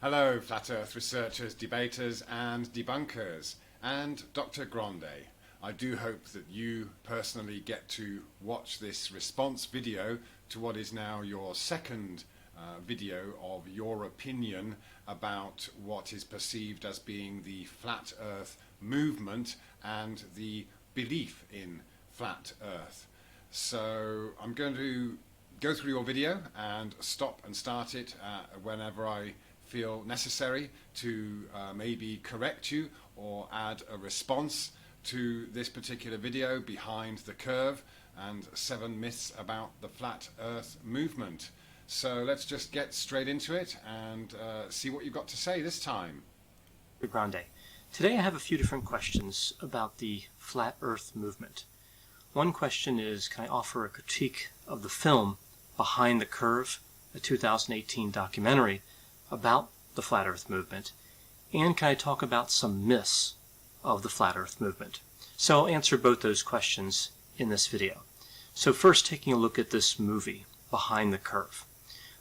Hello, Flat Earth researchers, debaters and debunkers, and Dr Grande. I do hope that you personally get to watch this response video to what is now your second video of your opinion about what is perceived as being the Flat Earth movement and the belief in Flat Earth. So I'm going to go through your video and stop and start it whenever I feel necessary to maybe correct you or add a response to this particular video, Behind the Curve and 7 Myths about the Flat Earth Movement. So let's just get straight into it and see what you've got to say this time. Dr. Grande. Today I have a few different questions about the Flat Earth movement. One question is, can I offer a critique of the film Behind the Curve, a 2018 documentary about the Flat Earth movement, and can I talk about some myths of the Flat Earth movement? So I'll answer both those questions in this video. So first, taking a look at this movie, Behind the Curve.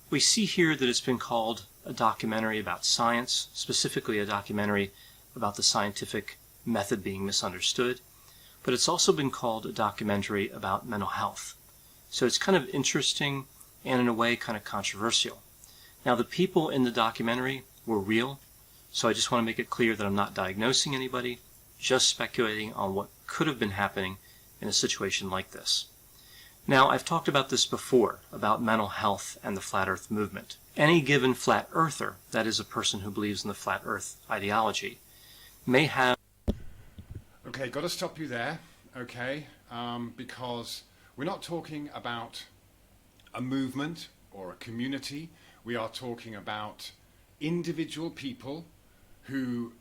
We see here that it's been called a documentary about science, specifically a documentary about the scientific method being misunderstood, but it's also been called a documentary about mental health. So it's kind of interesting and in a way kind of controversial. Now, the people in the documentary were real, so I just want to make it clear that I'm not diagnosing anybody, just speculating on what could have been happening in a situation like this. Now, I've talked about this before, about mental health and the Flat Earth movement. Any given Flat Earther, that is a person who believes in the Flat Earth ideology, may have... Okay, got to stop you there, okay, because we're not talking about a movement or a community. We are talking about individual people who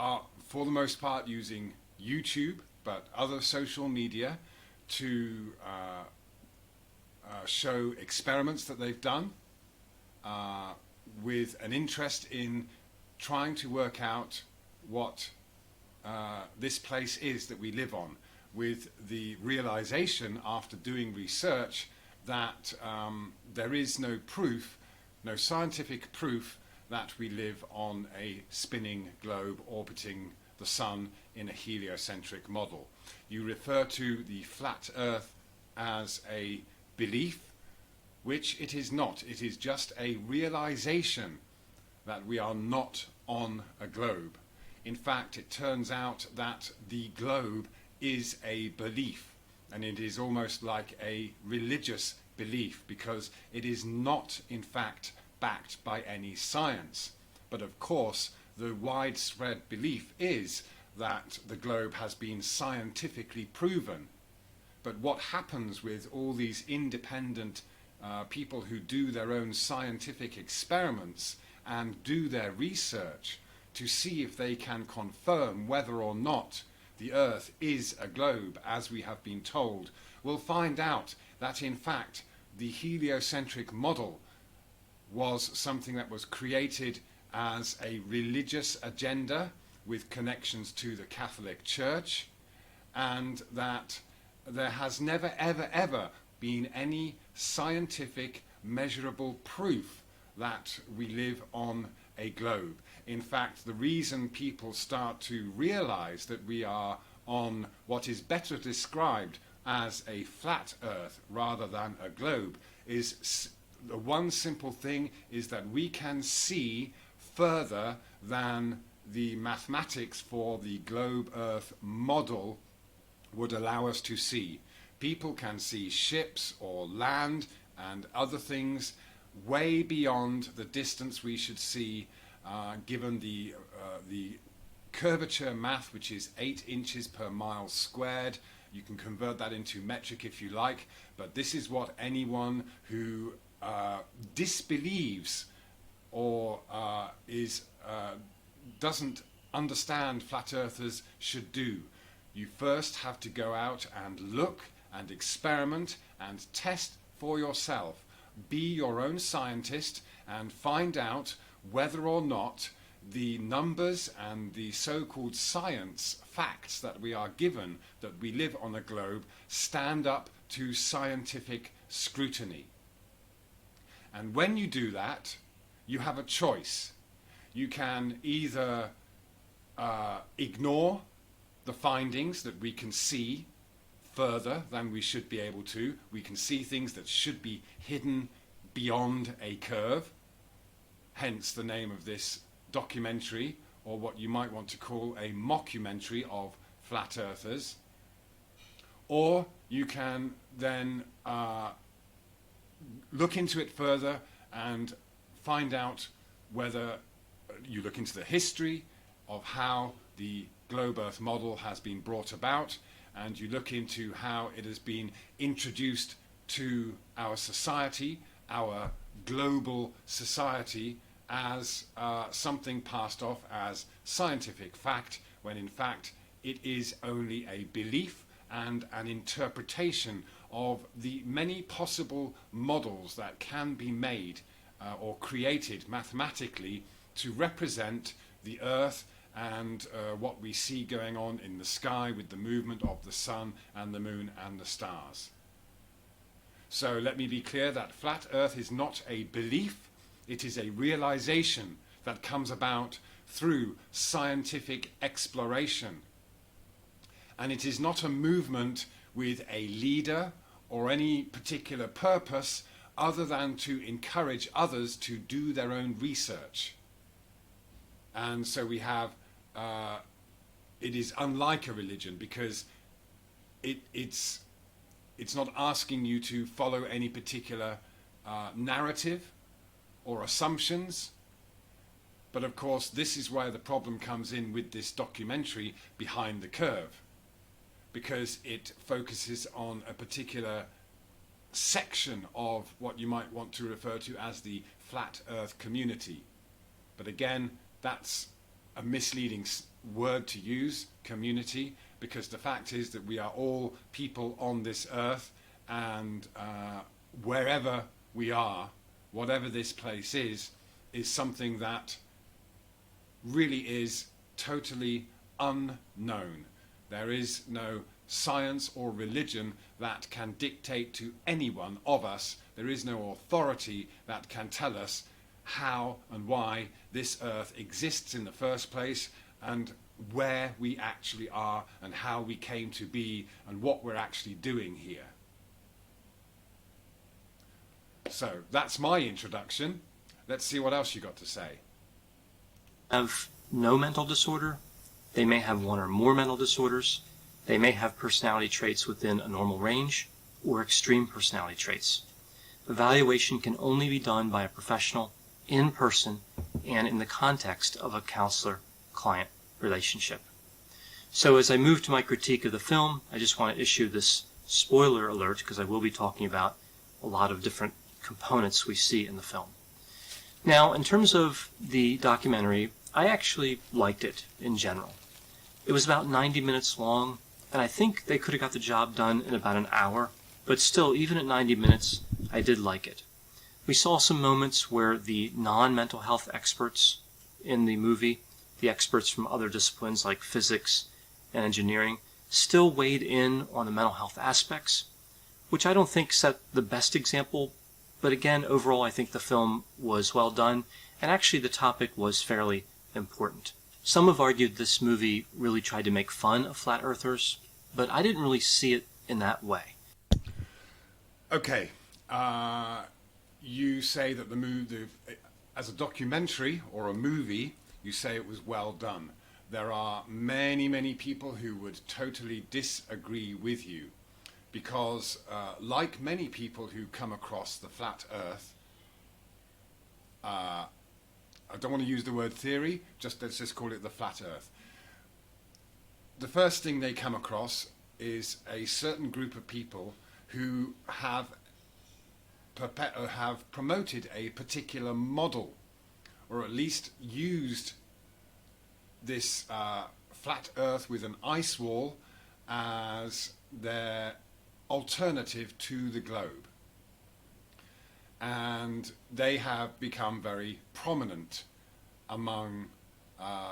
are, for the most part, using YouTube, but other social media to show experiments that they've done with an interest in trying to work out what this place is that we live on, with the realization after doing research that there is no proof, no scientific proof that we live on a spinning globe orbiting the sun in a heliocentric model. You refer to the flat Earth as a belief, which it is not. It is just a realization that we are not on a globe. In fact, it turns out that the globe is a belief, and it is almost like a religious belief, because it is not in fact backed by any science. But of course, the widespread belief is that the globe has been scientifically proven. But what happens with all these independent people who do their own scientific experiments and do their research to see if they can confirm whether or not the Earth is a globe, as we have been told, will find out that in fact the heliocentric model was something that was created as a religious agenda with connections to the Catholic Church, and that there has never ever been any scientific measurable proof that we live on a globe. In fact, the reason people start to realize that we are on what is better described as a flat Earth rather than a globe is the one simple thing, is that we can see further than the mathematics for the globe Earth model would allow us to see. People can see ships or land and other things way beyond the distance we should see, given the curvature math, which is 8 inches per mile squared. You can convert that into metric if you like, but this is what anyone who disbelieves or doesn't understand flat earthers should do. You first have to go out and look and experiment and test for yourself. Be your own scientist and find out whether or not the numbers and the so-called science facts that we are given, that we live on a globe, stand up to scientific scrutiny. And when you do that, you have a choice. you can either ignore the findings that we can see further than we should be able to. We can see things that should be hidden beyond a curve, hence the name of this documentary, or what you might want to call a mockumentary of flat earthers. Or you can then look into it further and find out whether you look into the history of how the globe earth model has been brought about, and you look into how it has been introduced to our society, our global society, as something passed off as scientific fact, when in fact it is only a belief and an interpretation of the many possible models that can be made or created mathematically to represent the Earth and what we see going on in the sky with the movement of the sun and the moon and the stars. So let me be clear that flat Earth is not a belief, it is a realization that comes about through scientific exploration. And it is not a movement with a leader or any particular purpose other than to encourage others to do their own research. And so we have, it is unlike a religion because it's not asking you to follow any particular narrative or assumptions. But of course, this is where the problem comes in with this documentary, Behind the Curve, because it focuses on a particular section of what you might want to refer to as the flat earth community. But again, that's a misleading word to use, community, because the fact is that we are all people on this earth, and wherever we are, whatever this place is something that really is totally unknown. There is no science or religion that can dictate to any one of us. There is no authority that can tell us how and why this earth exists in the first place, and where we actually are, and how we came to be, and what we're actually doing here. So that's my introduction. Let's see what else you got to say. Have no mental disorder. They may have one or more mental disorders. They may have personality traits within a normal range or extreme personality traits. Evaluation can only be done by a professional in person and in the context of a counselor-client relationship. So as I move to my critique of the film, I just want to issue this spoiler alert because I will be talking about a lot of different components we see in the film. Now, in terms of the documentary, I actually liked it in general. It was about 90 minutes long, and I think they could have got the job done in about an hour, but still, even at 90 minutes, I did like it. We saw some moments where the non-mental health experts in the movie, the experts from other disciplines like physics and engineering, still weighed in on the mental health aspects, which I don't think set the best example, but again, overall, I think the film was well done, and actually the topic was fairly important. Some have argued this movie really tried to make fun of flat earthers, but I didn't really see it in that way. Okay, you say that the movie, as a documentary or a movie, you say it was well done. There are many, many people who would totally disagree with you, because like many people who come across the flat earth, I don't want to use the word theory, let's just call it the flat earth. The first thing they come across is a certain group of people who have promoted a particular model, or at least used this flat earth with an ice wall as their alternative to the globe. And they have become very prominent among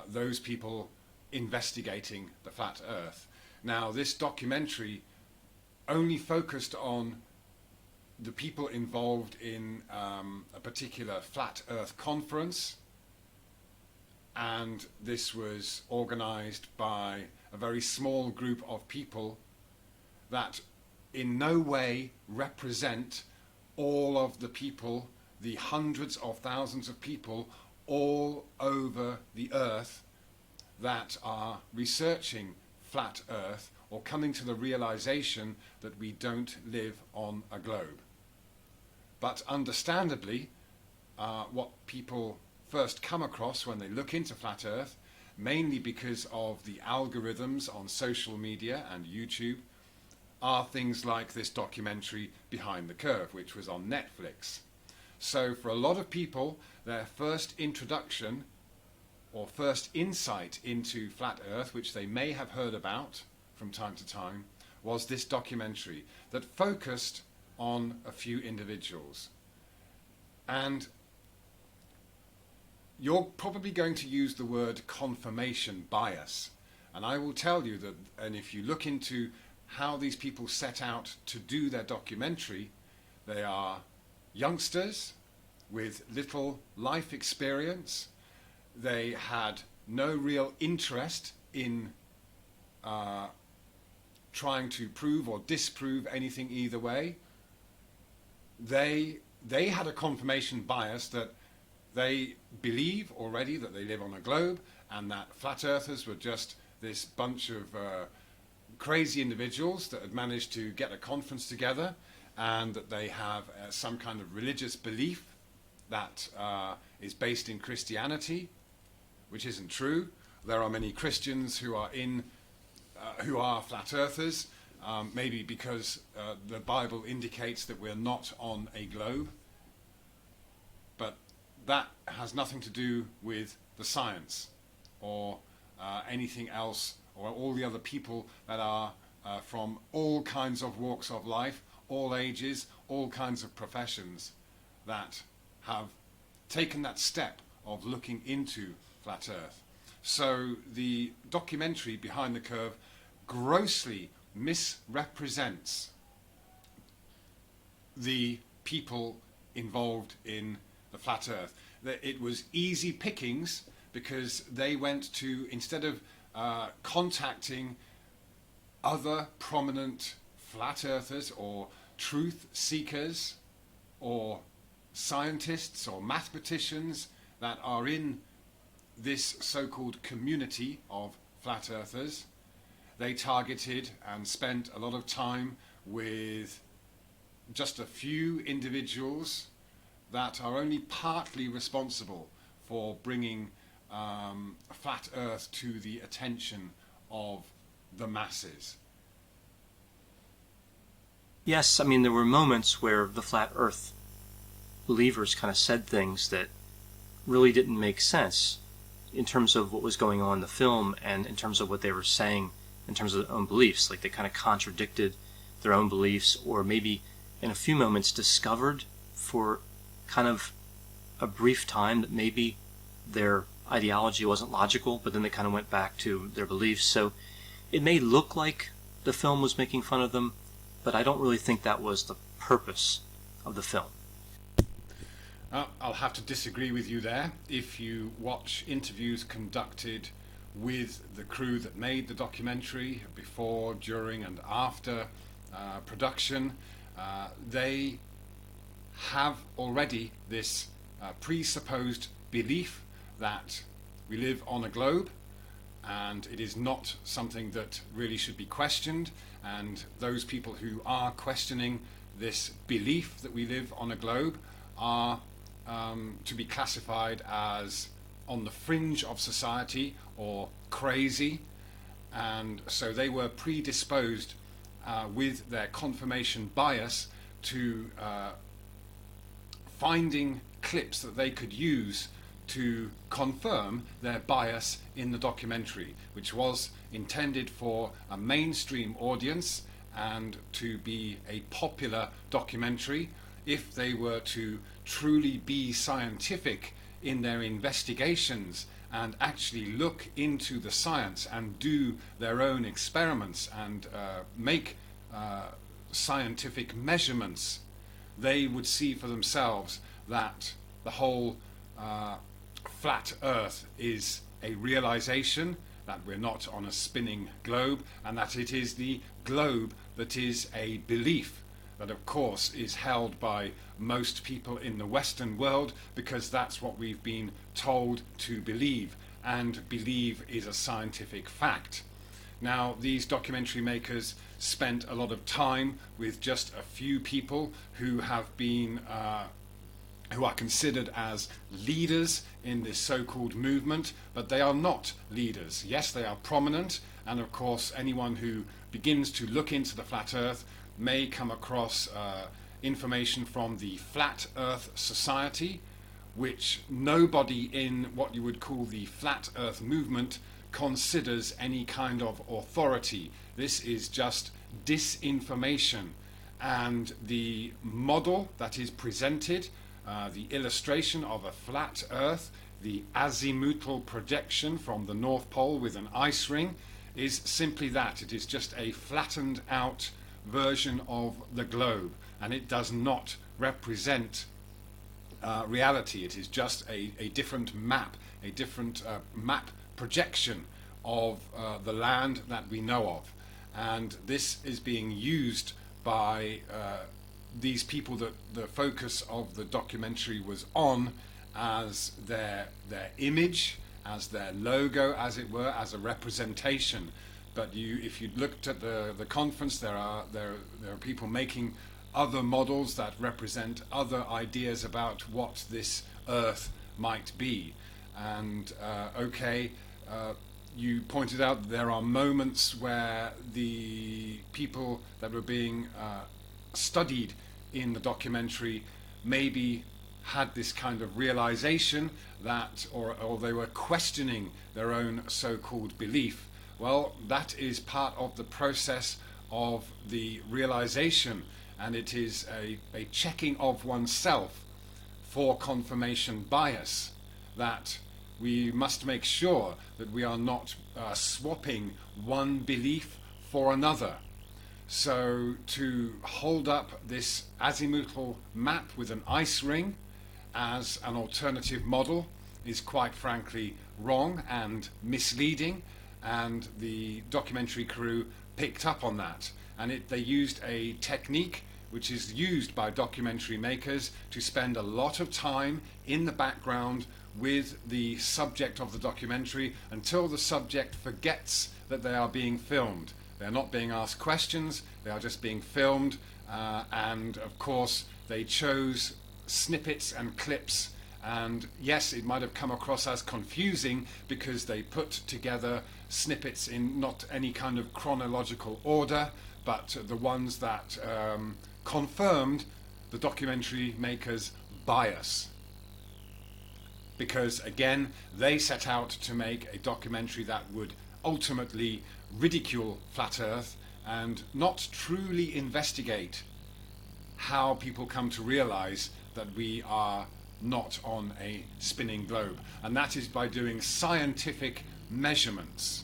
those people investigating the flat earth. Now, this documentary only focused on the people involved in a particular flat earth conference, and this was organized by a very small group of people that in no way represent all of the people, the hundreds of thousands of people all over the earth that are researching flat Earth or coming to the realization that we don't live on a globe. But understandably, what people first come across when they look into flat Earth, mainly because of the algorithms on social media and YouTube, are things like this documentary Behind the Curve, which was on Netflix. So for a lot of people, their first introduction or first insight into flat Earth, which they may have heard about from time to time, was this documentary that focused on a few individuals. And you're probably going to use the word confirmation bias. And I will tell you that, and if you look into how these people set out to do their documentary, they are youngsters with little life experience. They had no real interest in trying to prove or disprove anything either way. They had a confirmation bias that they believe already that they live on a globe and that flat earthers were just this bunch of crazy individuals that had managed to get a conference together, and that they have some kind of religious belief that is based in Christianity, which isn't true. There are many Christians who are flat earthers, maybe because the Bible indicates that we're not on a globe. But that has nothing to do with the science or anything else, or all the other people that are from all kinds of walks of life, all ages, all kinds of professions that have taken that step of looking into flat Earth. So the documentary Behind the Curve grossly misrepresents the people involved in the flat Earth. It was easy pickings because they went to, instead of contacting other prominent flat earthers or truth seekers or scientists or mathematicians that are in this so-called community of flat earthers, they targeted and spent a lot of time with just a few individuals that are only partly responsible for bringing flat Earth to the attention of the masses. Yes, I mean, there were moments where the flat Earth believers kind of said things that really didn't make sense in terms of what was going on in the film and in terms of what they were saying in terms of their own beliefs. Like, they kind of contradicted their own beliefs, or maybe in a few moments discovered for kind of a brief time that maybe their ideology wasn't logical, but then they kind of went back to their beliefs. So it may look like the film was making fun of them, but I don't really think that was the purpose of the film. I'll have to disagree with you there. If you watch interviews conducted with the crew that made the documentary before, during and after production, they have already this presupposed belief that we live on a globe, and it is not something that really should be questioned. And those people who are questioning this belief that we live on a globe are to be classified as on the fringe of society or crazy. And so they were predisposed with their confirmation bias to finding clips that they could use to confirm their bias in the documentary, which was intended for a mainstream audience and to be a popular documentary. If they were to truly be scientific in their investigations and actually look into the science and do their own experiments and make scientific measurements, they would see for themselves that the whole flat Earth is a realization that we're not on a spinning globe, and that it is the globe that is a belief that, of course, is held by most people in the Western world, because that's what we've been told to believe, and believe is a scientific fact. Now, these documentary makers spent a lot of time with just a few people who have been who are considered as leaders in this so-called movement, but they are not leaders. Yes, they are prominent, and of course anyone who begins to look into the flat Earth may come across information from the Flat Earth Society, which nobody in what you would call the Flat Earth movement considers any kind of authority. This is just disinformation, and the model that is presented, the illustration of a flat Earth, the azimuthal projection from the North Pole with an ice ring, is simply that. It is just a flattened out version of the globe, and it does not represent reality. It is just a different map, a different map projection of the land that we know of. And this is being used by these people that the focus of the documentary was on as their image, as their logo, as it were, as a representation. But if you looked at the conference, there are people making other models that represent other ideas about what this Earth might be. And you pointed out there are moments where the people that were being studied in the documentary maybe had this kind of realization that, or they were questioning their own so-called belief. Well, that is part of the process of the realization, and it is a checking of oneself for confirmation bias, that we must make sure that we are not swapping one belief for another. So to hold up this azimuthal map with an ice ring as an alternative model is quite frankly wrong and misleading, and the documentary crew picked up on that, and they used a technique which is used by documentary makers to spend a lot of time in the background with the subject of the documentary until the subject forgets that they are being filmed. They're not being asked questions, they are just being filmed, and of course they chose snippets and clips, and yes, it might have come across as confusing because they put together snippets in not any kind of chronological order, but the ones that confirmed the documentary makers' bias. Because again, they set out to make a documentary that would ultimately ridicule flat Earth and not truly investigate how people come to realize that we are not on a spinning globe. And that is by doing scientific measurements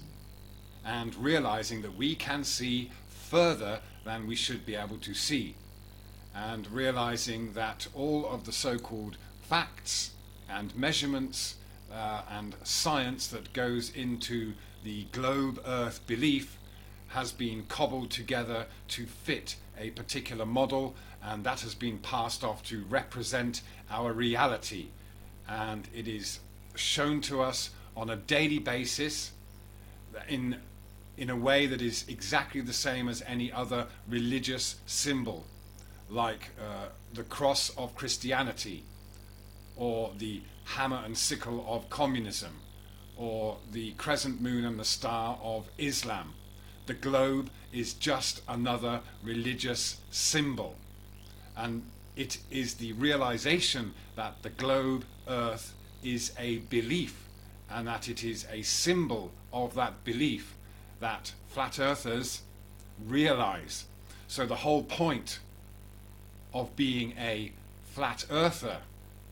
and realizing that we can see further than we should be able to see, and realizing that all of the so-called facts and measurements and science that goes into the globe Earth belief has been cobbled together to fit a particular model, and that has been passed off to represent our reality. And it is shown to us on a daily basis in a way that is exactly the same as any other religious symbol, like the cross of Christianity, or the hammer and sickle of communism, or the crescent moon and the star of Islam. The globe is just another religious symbol, and it is the realization that the globe Earth is a belief, and that it is a symbol of that belief that flat earthers realize. So the whole point of being a flat earther,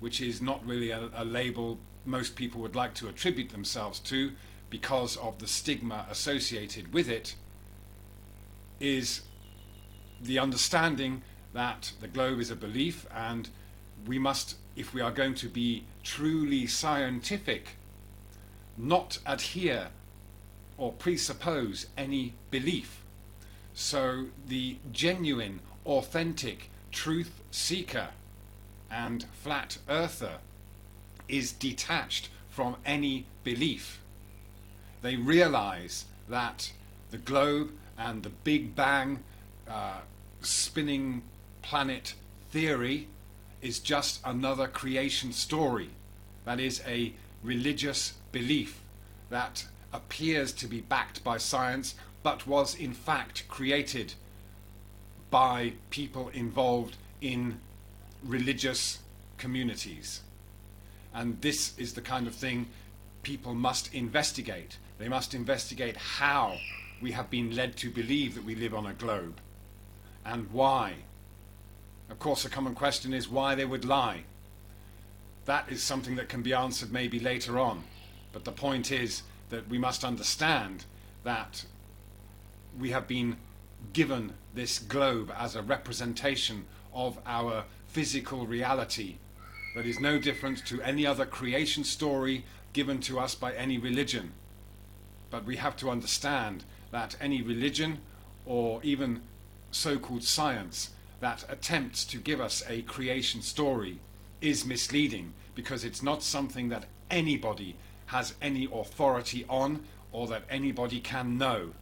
which is not really a label most people would like to attribute themselves to because of the stigma associated with it, is the understanding that the globe is a belief, and we must if we are going to be truly scientific, not adhere or presuppose any belief. So the genuine, authentic truth seeker and flat earther is detached from any belief. They realize that the globe and the Big Bang spinning planet theory is just another creation story. That is a religious belief that appears to be backed by science, but was in fact created by people involved in religious communities. And this is the kind of thing people must investigate. They must investigate how we have been led to believe that we live on a globe, and why. Of course, a common question is why they would lie. That is something that can be answered maybe later on. But the point is that we must understand that we have been given this globe as a representation of our physical reality that is no different to any other creation story given to us by any religion. But we have to understand that any religion, or even so-called science, that attempts to give us a creation story is misleading, because it's not something that anybody has any authority on or that anybody can know.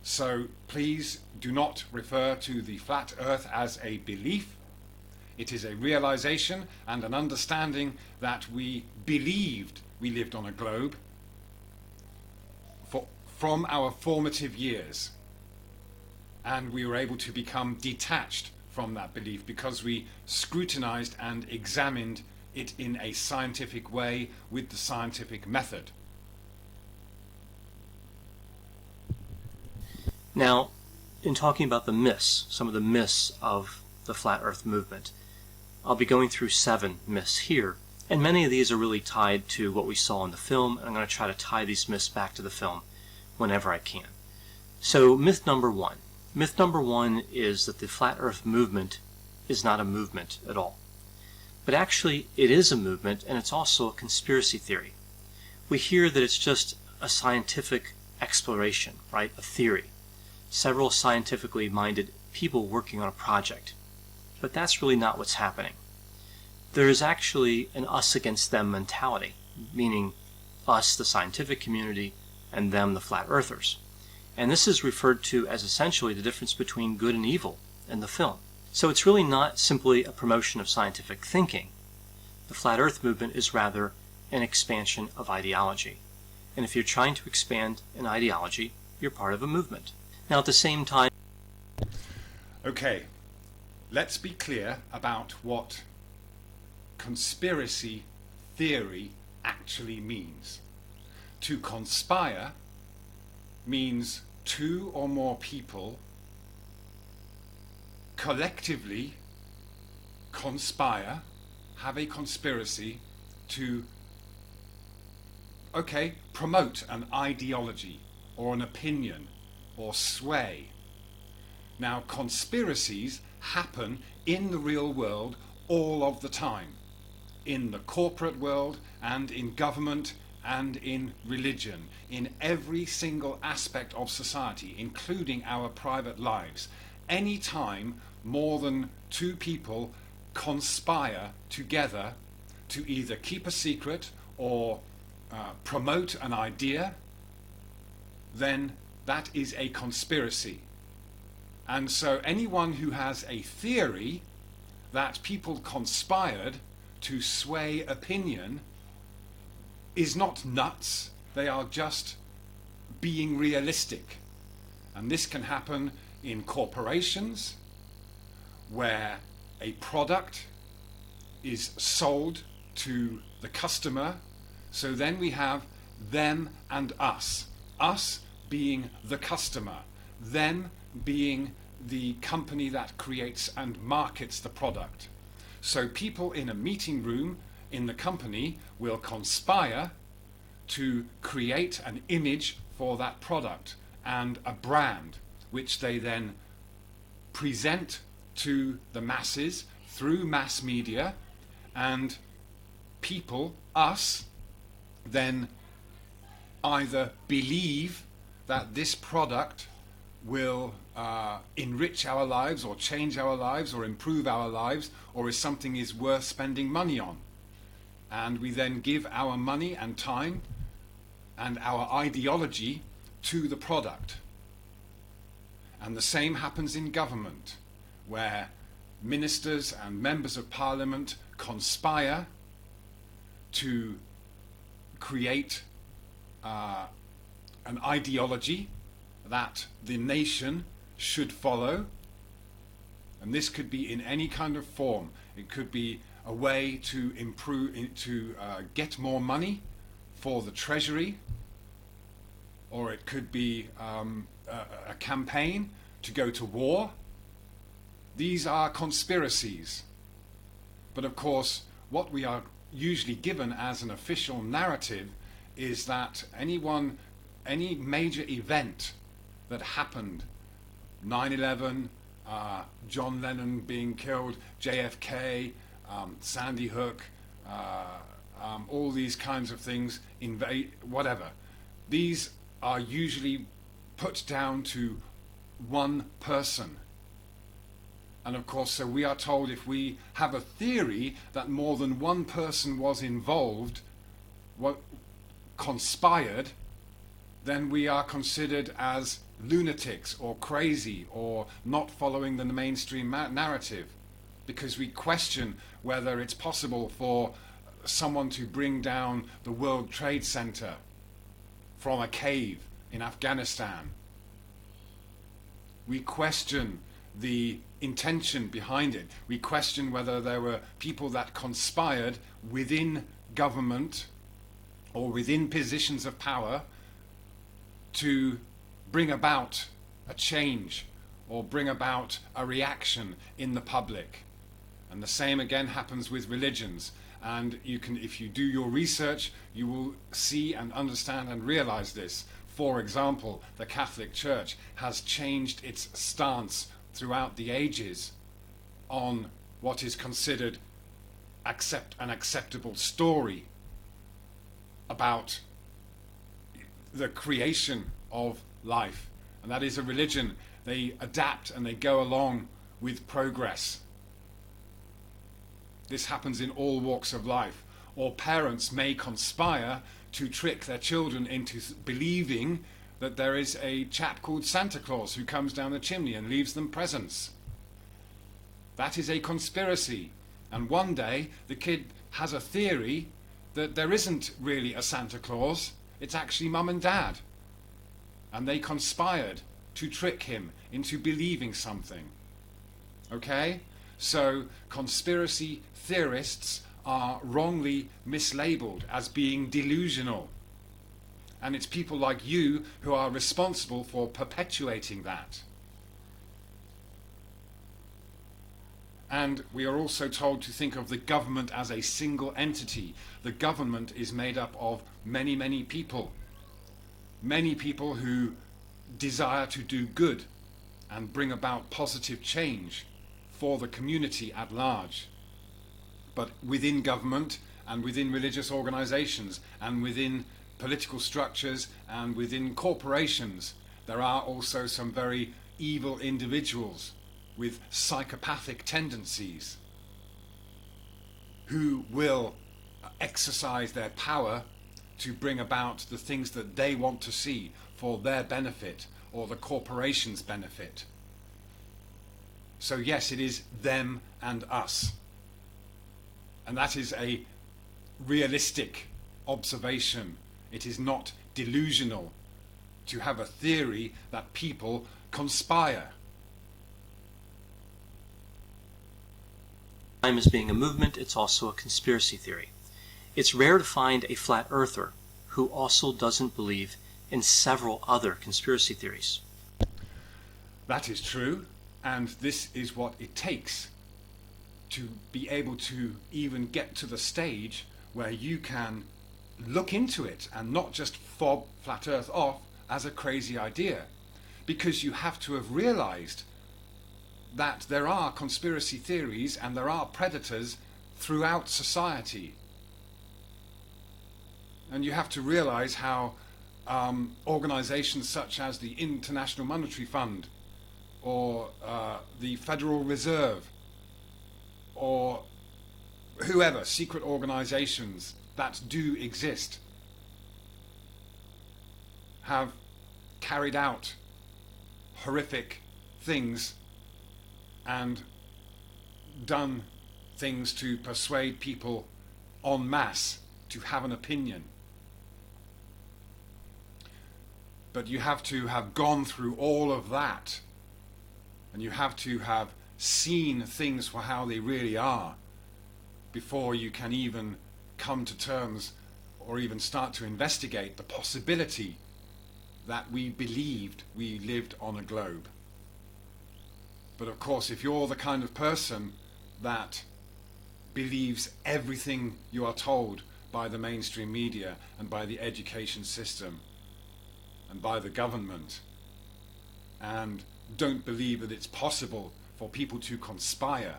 So please do not refer to the flat earth as a belief. It is a realization and an understanding that we believed we lived on a globe from our formative years. And we were able to become detached from that belief because we scrutinized and examined it in a scientific way with the scientific method. Now, in talking about the myths, some of the myths of the flat earth movement, I'll be going through 7 myths here, and many of these are really tied to what we saw in the film, and I'm going to try to tie these myths back to the film whenever I can. So, myth number 1. Myth number 1 is that the flat earth movement is not a movement at all. But actually, it is a movement, and it's also a conspiracy theory. We hear that it's just a scientific exploration, right? A theory. Several scientifically minded people working on a project. But that's really not what's happening. There is actually an us against them mentality, meaning us, the scientific community, and them, the flat earthers. And this is referred to as essentially the difference between good and evil in the film. So it's really not simply a promotion of scientific thinking. The flat earth movement is rather an expansion of ideology. And if you're trying to expand an ideology, you're part of a movement. Now at the same time... Okay, let's be clear about what conspiracy theory actually means. To conspire means 2 or more people collectively conspire, have a conspiracy to, promote an ideology or an opinion or sway. Now, conspiracies happen in the real world all of the time, in the corporate world and in government and in religion, in every single aspect of society, including our private lives. Any time more than 2 people conspire together to either keep a secret or promote an idea, then that is a conspiracy. And so anyone who has a theory that people conspired to sway opinion is not nuts. They are just being realistic. And this can happen in corporations where a product is sold to the customer. So then we have them and us. Us being the customer, them being the company that creates and markets the product. So people in a meeting room in the company will conspire to create an image for that product and a brand, which they then present to the masses through mass media, and people, us, then either believe that this product will enrich our lives or change our lives or improve our lives, or is something is worth spending money on. And we then give our money and time and our ideology to the product. And the same happens in government, where ministers and members of parliament conspire to create an ideology that the nation should follow. And this could be in any kind of form. It could be a way to improve, to get more money for the treasury, or it could be a campaign to go to war. These are conspiracies. But of course, what we are usually given as an official narrative is that any major event that happened, 9/11, John Lennon being killed, JFK, Sandy Hook, all these kinds of things, whatever. These are usually put down to one person. And of course, so we are told if we have a theory that more than one person was involved, conspired, then we are considered as lunatics or crazy or not following the mainstream narrative, because we question whether it's possible for someone to bring down the World Trade Center from a cave in Afghanistan. We question the intention behind it. We question whether there were people that conspired within government or within positions of power to bring about a change or bring about a reaction in the public. And the same again happens with religions. And you can, if you do your research, you will see and understand and realize this. For example, the Catholic Church has changed its stance throughout the ages on what is considered an acceptable story about the creation of life. And that is a religion. They adapt and they go along with progress. This happens in all walks of life. Or parents may conspire to trick their children into believing that there is a chap called Santa Claus who comes down the chimney and leaves them presents. That is a conspiracy. And one day the kid has a theory that there isn't really a Santa Claus, it's actually mum and dad. And they conspired to trick him into believing something. Okay? So conspiracy theorists are wrongly mislabeled as being delusional. And it's people like you who are responsible for perpetuating that. And we are also told to think of the government as a single entity. The government is made up of many, many people. Many people who desire to do good and bring about positive change for the community at large. But within government and within religious organizations and within political structures and within corporations, there are also some very evil individuals with psychopathic tendencies who will exercise their power to bring about the things that they want to see for their benefit or the corporation's benefit. So yes, it is them and us. And that is a realistic observation. It is not delusional to have a theory that people conspire. Time as being a movement, it's also a conspiracy theory. It's rare to find a flat earther who also doesn't believe in several other conspiracy theories. That is true, and this is what it takes to be able to even get to the stage where you can look into it and not just fob flat earth off as a crazy idea, because you have to have realized that there are conspiracy theories and there are predators throughout society. And you have to realize how organizations such as the International Monetary Fund or the Federal Reserve or whoever, secret organizations that do exist, have carried out horrific things and done things to persuade people en masse to have an opinion. But you have to have gone through all of that, and you have to have seen things for how they really are before you can even come to terms or even start to investigate the possibility that we believed we lived on a globe. But of course, if you're the kind of person that believes everything you are told by the mainstream media and by the education system and by the government, and don't believe that it's possible for people to conspire,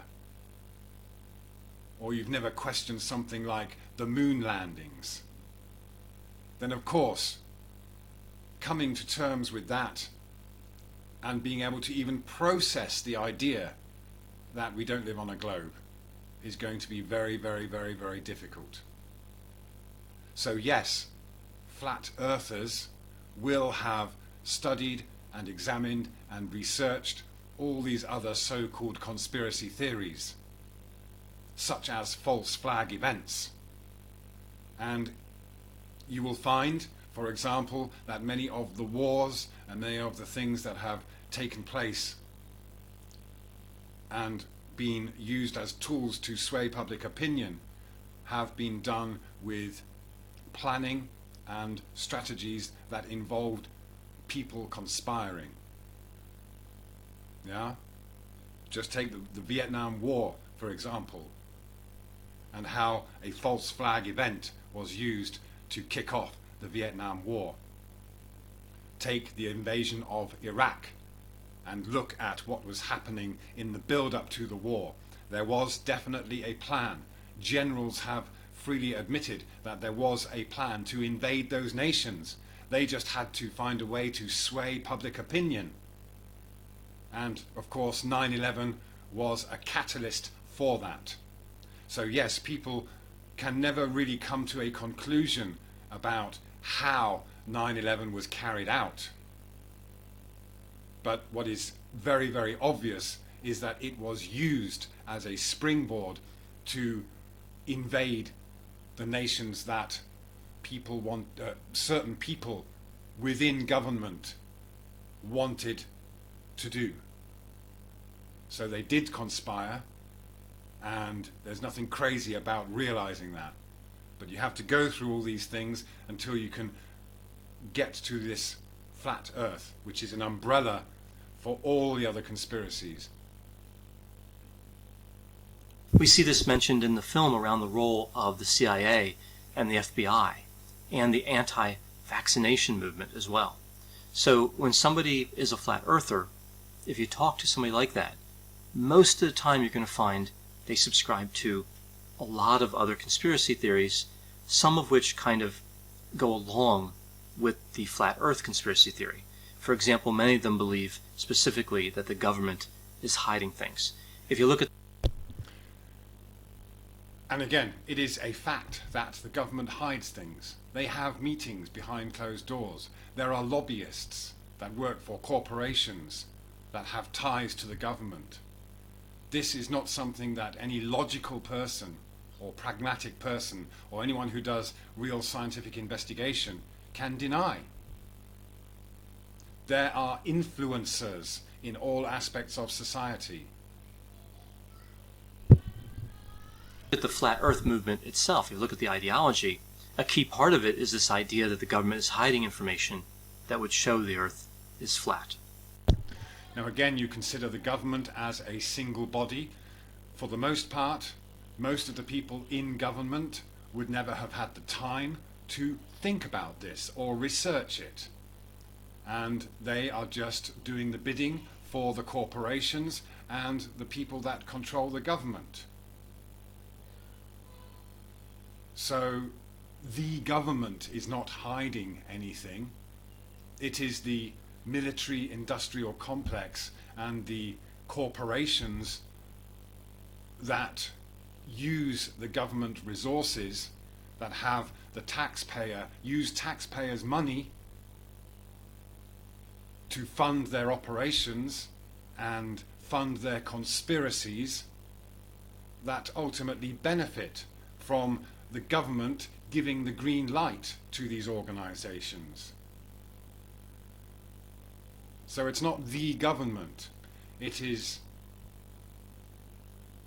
or you've never questioned something like the moon landings, then of course coming to terms with that and being able to even process the idea that we don't live on a globe is going to be very, very, very, very difficult. So yes, flat earthers will have studied and examined and researched all these other so-called conspiracy theories, such as false flag events. And you will find, for example, that many of the wars and many of the things that have taken place and been used as tools to sway public opinion have been done with planning and strategies that involved people conspiring. Yeah? Just take the Vietnam War, for example, and how a false flag event was used to kick off the Vietnam War. Take the invasion of Iraq and look at what was happening in the build-up to the war. There was definitely a plan. Generals have freely admitted that there was a plan to invade those nations. They just had to find a way to sway public opinion. And of course 9/11 was a catalyst for that. So yes, people can never really come to a conclusion about how 9/11 was carried out. But what is very, very obvious is that it was used as a springboard to invade the nations that people want, certain people within government wanted to do. So they did conspire, and there's nothing crazy about realizing that. But you have to go through all these things until you can get to this flat earth, which is an umbrella for all the other conspiracies. We see this mentioned in the film around the role of the CIA and the FBI and the anti-vaccination movement as well. So when somebody is a flat earther, if you talk to somebody like that, most of the time you're going to find they subscribe to a lot of other conspiracy theories, some of which kind of go along with the flat earth conspiracy theory. For example, many of them believe specifically that the government is hiding things. If you look at And again, it is a fact that the government hides things. They have meetings behind closed doors. There are lobbyists that work for corporations that have ties to the government. This is not something that any logical person or pragmatic person or anyone who does real scientific investigation can deny. There are influencers in all aspects of society. the flat earth movement itself, if you look at the ideology, a key part of it is this idea that the government is hiding information that would show the earth is flat. Now again, you consider the government as a single body. For the most part, most of the people in government would never have had the time to think about this or research it. And they are just doing the bidding for the corporations and the people that control the government. So the government is not hiding anything. It is the military industrial complex and the corporations that use the government resources, that have the taxpayer, use taxpayers' money to fund their operations and fund their conspiracies, that ultimately benefit from the government giving the green light to these organizations. So it's not the government, it is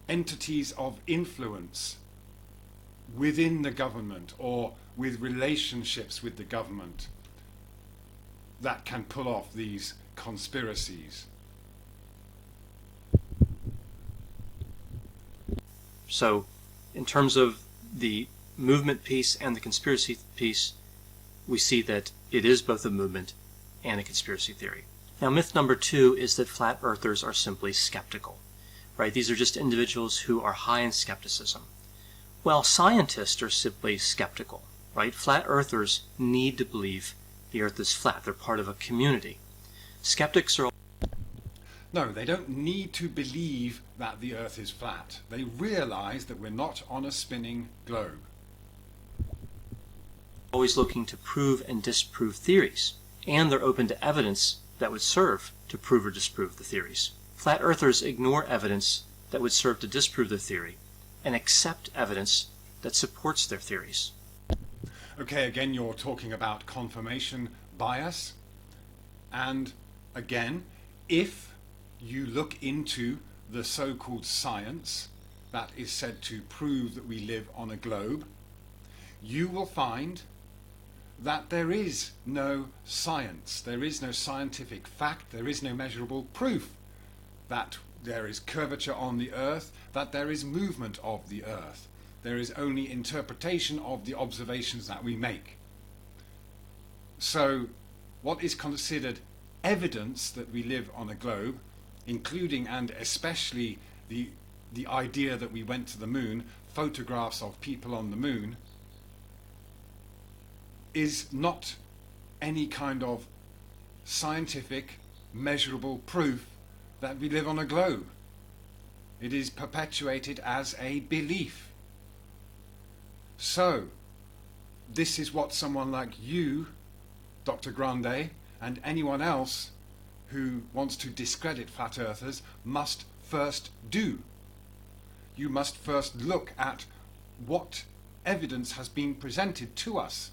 entities of influence within the government or with relationships with the government that can pull off these conspiracies. So, in terms of the movement piece and the conspiracy piece, we see that it is both a movement and a conspiracy theory. Now, myth number 2 is that flat earthers are simply skeptical, right? These are just individuals who are high in skepticism. Well, scientists are simply skeptical, right? Flat earthers need to believe the earth is flat. They're part of a community. Skeptics are... No, they don't need to believe that the earth is flat. They realize that we're not on a spinning globe. Always looking to prove and disprove theories, and they're open to evidence that would serve to prove or disprove the theories. Flat earthers ignore evidence that would serve to disprove their theory and accept evidence that supports their theories. Okay, again, you're talking about confirmation bias. And again, if you look into the so-called science that is said to prove that we live on a globe, you will find that there is no science, there is no scientific fact, there is no measurable proof that there is curvature on the earth, that there is movement of the earth. There is only interpretation of the observations that we make. So what is considered evidence that we live on a globe, including and especially the idea that we went to the moon, photographs of people on the moon, is not any kind of scientific, measurable proof that we live on a globe. It is perpetuated as a belief. So, this is what someone like you, Dr. Grande, and anyone else who wants to discredit flat earthers must first do. You must first look at what evidence has been presented to us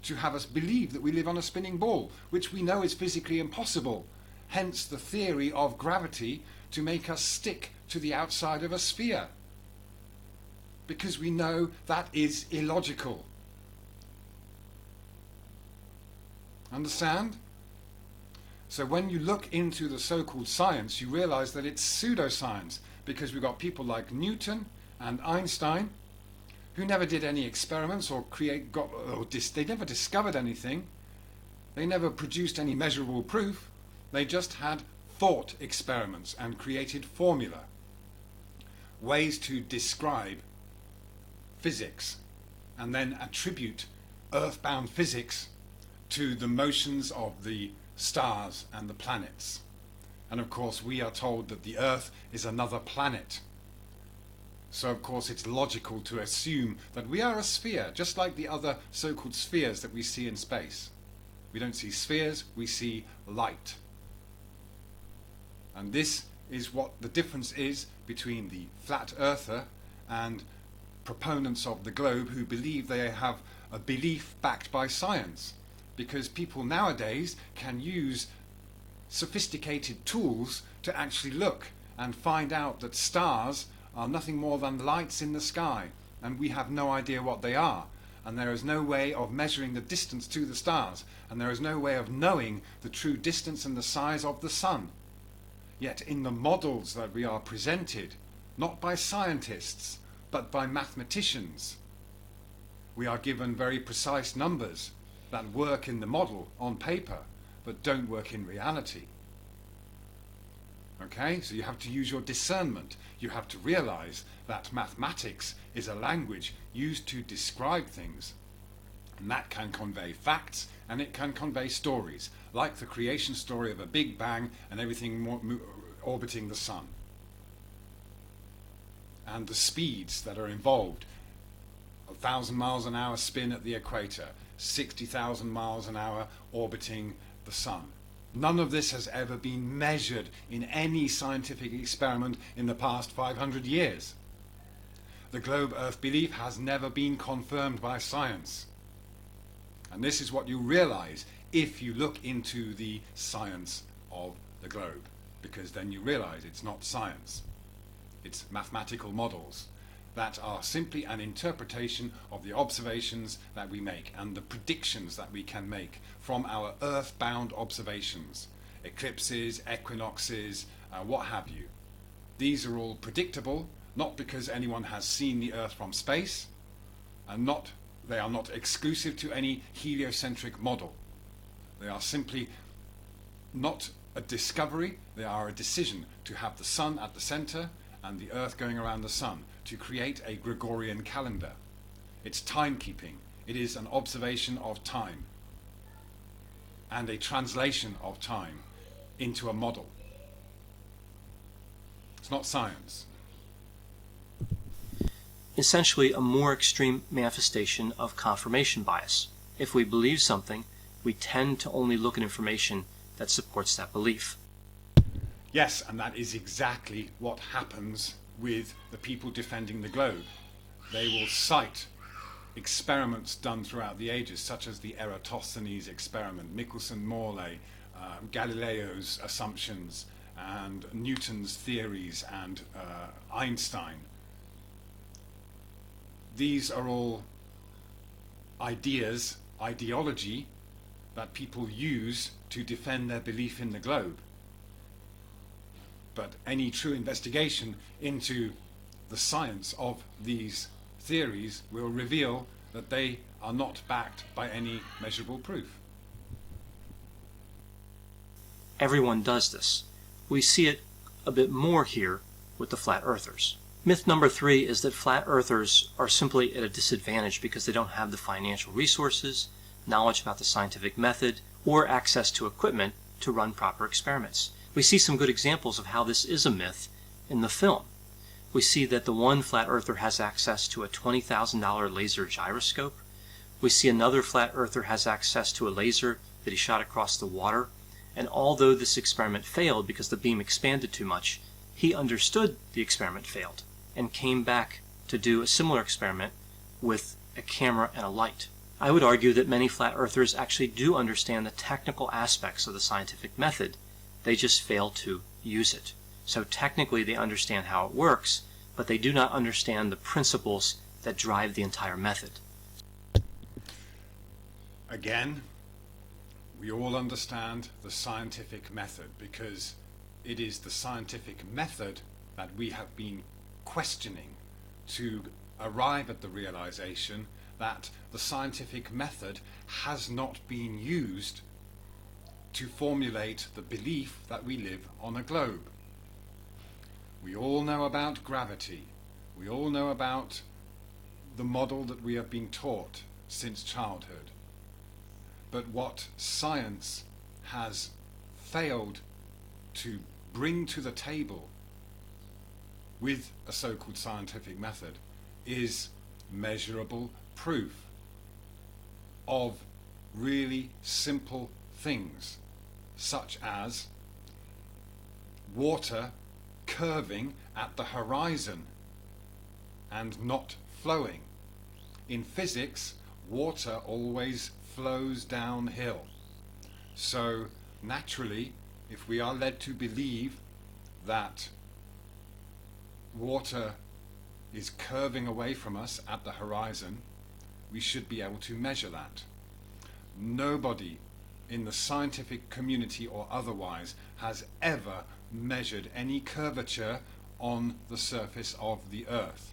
to have us believe that we live on a spinning ball, which we know is physically impossible. Hence the theory of gravity to make us stick to the outside of a sphere, because we know that is illogical. Understand? So when you look into the so-called science, you realize that it's pseudoscience, because we've got people like Newton and Einstein who never did any experiments or they never discovered anything. They never produced any measurable proof. They just had thought experiments and created formula, ways to describe physics, and then attribute earthbound physics to the motions of the stars and the planets. And of course we are told that the Earth is another planet. So of course it's logical to assume that we are a sphere, just like the other so-called spheres that we see in space. We don't see spheres, we see light. And this is what the difference is between the flat earther and proponents of the globe who believe they have a belief backed by science. Because people nowadays can use sophisticated tools to actually look and find out that stars are nothing more than lights in the sky, and we have no idea what they are, and there is no way of measuring the distance to the stars, and there is no way of knowing the true distance and the size of the sun. Yet in the models that we are presented, not by scientists but by mathematicians, we are given very precise numbers that work in the model on paper but don't work in reality. Okay, so you have to use your discernment. You have to realize that mathematics is a language used to describe things. And that can convey facts and it can convey stories, like the creation story of a Big Bang and everything orbiting the sun. And the speeds that are involved: 1,000 miles an hour spin at the equator, 60,000 miles an hour orbiting the sun. None of this has ever been measured in any scientific experiment in the past 500 years. The globe-Earth belief has never been confirmed by science. And this is what you realize if you look into the science of the globe, because then you realize it's not science. It's mathematical models that are simply an interpretation of the observations that we make and the predictions that we can make from our earth-bound observations, eclipses, equinoxes, what have you. These are all predictable, not because anyone has seen the Earth from space, and they are not exclusive to any heliocentric model. They are simply not a discovery, they are a decision to have the sun at the center and the Earth going around the sun, to create a Gregorian calendar. It's timekeeping. It is an observation of time and a translation of time into a model. It's not science. Essentially a more extreme manifestation of confirmation bias. If we believe something, we tend to only look at information that supports that belief. Yes, and that is exactly what happens with the people defending the globe. They will cite experiments done throughout the ages, such as the Eratosthenes experiment, Michelson-Morley, Galileo's assumptions, and Newton's theories, and Einstein. These are all ideology that people use to defend their belief in the globe. But any true investigation into the science of these theories will reveal that they are not backed by any measurable proof. Everyone does this. We see it a bit more here with the flat earthers. Myth number 3 is that flat earthers are simply at a disadvantage because they don't have the financial resources, knowledge about the scientific method, or access to equipment to run proper experiments. We see some good examples of how this is a myth in the film. We see that the one flat earther has access to a $20,000 laser gyroscope. We see another flat earther has access to a laser that he shot across the water. And although this experiment failed because the beam expanded too much, he understood the experiment failed and came back to do a similar experiment with a camera and a light. I would argue that many flat earthers actually do understand the technical aspects of the scientific method. They just fail to use it. So technically they understand how it works, but they do not understand the principles that drive the entire method. Again, we all understand the scientific method because it is the scientific method that we have been questioning to arrive at the realization that the scientific method has not been used to formulate the belief that we live on a globe. We all know about gravity. We all know about the model that we have been taught since childhood. But what science has failed to bring to the table with a so-called scientific method is measurable proof of really simple things, such as water curving at the horizon and not flowing. In physics, water always flows downhill. So naturally, if we are led to believe that water is curving away from us at the horizon, we should be able to measure that. Nobody in the scientific community or otherwise has ever measured any curvature on the surface of the Earth.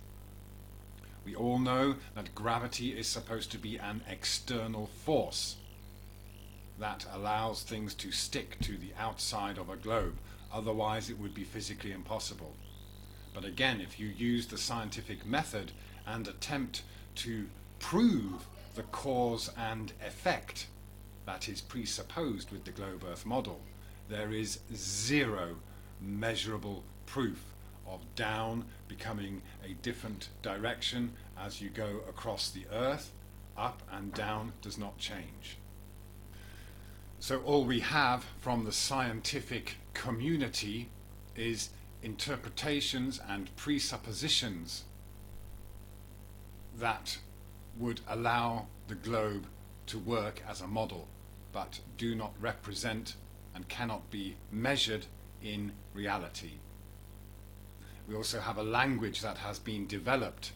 We all know that gravity is supposed to be an external force that allows things to stick to the outside of a globe, Otherwise, it would be physically impossible. But again, if you use the scientific method and attempt to prove the cause and effect that is presupposed with the globe Earth model, there is zero measurable proof of down becoming a different direction as you go across the Earth. Up and down does not change. So all we have from the scientific community is interpretations and presuppositions that would allow the globe to work as a model, but do not represent and cannot be measured in reality. We also have a language that has been developed,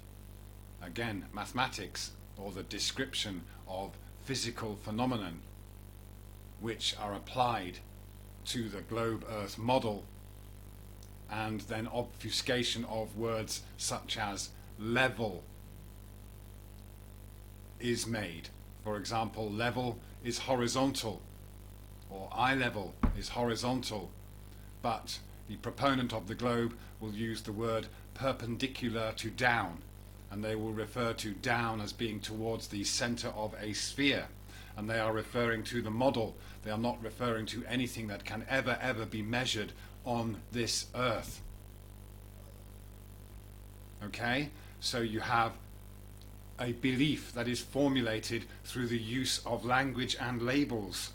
again, mathematics, or the description of physical phenomenon, which are applied to the globe Earth model, and then obfuscation of words such as level is made. For example, level is horizontal, or eye level is horizontal, but the proponent of the globe will use the word perpendicular to down, and they will refer to down as being towards the center of a sphere, and they are referring to the model. They are not referring to anything that can ever be measured on this Earth. Okay, so you have a belief that is formulated through the use of language and labels